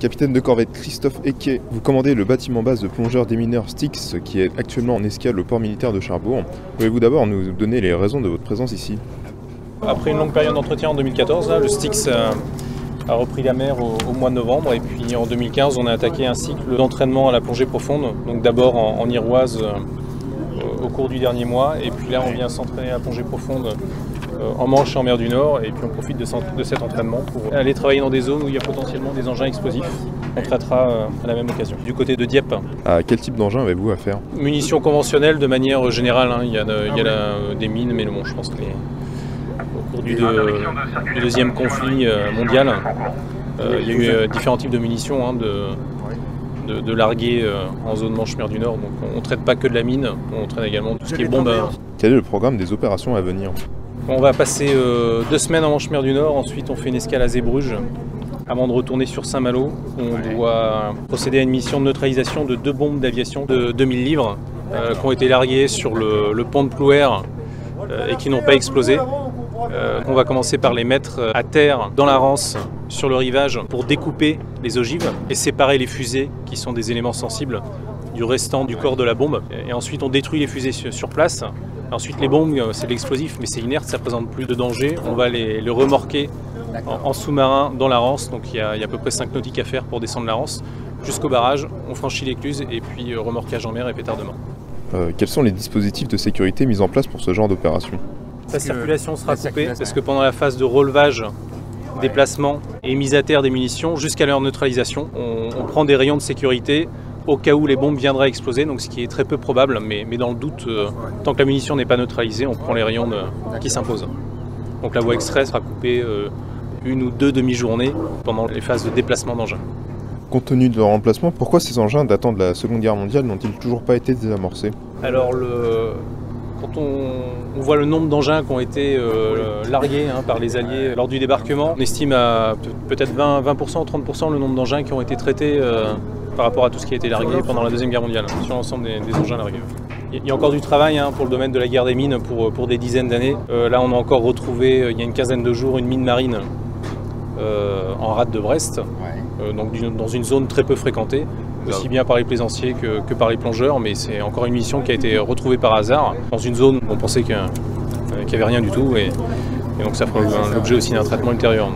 Capitaine de corvette Christophe Ecquet, vous commandez le bâtiment base de plongeurs démineurs Styx qui est actuellement en escale au port militaire de Cherbourg. Pouvez-vous d'abord nous donner les raisons de votre présence ici? Après une longue période d'entretien en 2014, le Styx a repris la mer au mois de novembre et puis en 2015 on a attaqué un cycle d'entraînement à la plongée profonde, donc d'abord en Iroise au cours du dernier mois et puis là on vient s'entraîner à la plongée profonde en Manche et en mer du Nord et puis on profite de cet entraînement pour aller travailler dans des zones où il y a potentiellement des engins explosifs. On traitera à la même occasion. Du côté de Dieppe. À quel type d'engin avez-vous affaire? Munitions conventionnelles de manière générale, il y a des mines mais bon, je pense que au cours du deuxième conflit mondial, il y a eu différents types de munitions de larguer en zone Manche-Mer du Nord. Donc on ne traite pas que de la mine, on traite également tout ce qui est bombe. Quel est le programme des opérations à venir? On va passer 2 semaines en Manche-Mer du Nord, ensuite on fait une escale à Zeebruges avant de retourner sur Saint-Malo. On doit procéder à une mission de neutralisation de 2 bombes d'aviation de 2000 livres qui ont été larguées sur le pont de Plouer et qui n'ont pas explosé. On va commencer par les mettre à terre dans la Rance sur le rivage pour découper les ogives et séparer les fusées qui sont des éléments sensibles du restant du corps de la bombe. Et ensuite on détruit les fusées sur place. Ensuite les bombes c'est de l'explosif mais c'est inerte, ça ne présente plus de danger. On va les remorquer en sous-marin dans la Rance, donc il y a à peu près 5 nautiques à faire pour descendre la Rance jusqu'au barrage. On franchit l'écluse et puis remorquage en mer et pétardement. Quels sont les dispositifs de sécurité mis en place pour ce genre d'opération? La circulation sera coupée parce que pendant la phase de relevage, déplacement et mise à terre des munitions jusqu'à leur neutralisation, on prend des rayons de sécurité au cas où les bombes viendraient à exploser, donc ce qui est très peu probable, mais dans le doute, tant que la munition n'est pas neutralisée, on prend les rayons qui s'imposent. Donc la voie extrait sera coupée 1 ou 2 demi-journées pendant les phases de déplacement d'engins. Compte tenu de leur emplacement, pourquoi ces engins datant de la Seconde Guerre mondiale n'ont-ils toujours pas été désamorcés? Alors quand on voit le nombre d'engins qui ont été largués par les Alliés lors du débarquement, on estime à peut-être 20% ou 30% le nombre d'engins qui ont été traités par rapport à tout ce qui a été largué pendant la Deuxième Guerre mondiale, sur l'ensemble des engins largués. Il y a encore du travail pour le domaine de la guerre des mines pour des dizaines d'années. Là on a encore retrouvé il y a une quinzaine de jours une mine marine en rade de Brest, donc dans une zone très peu fréquentée, aussi bien par les plaisanciers que par les plongeurs, mais c'est encore une mission qui a été retrouvée par hasard, dans une zone où on pensait qu'il n'y avait rien du tout, et donc ça fera l'objet aussi d'un traitement ultérieur.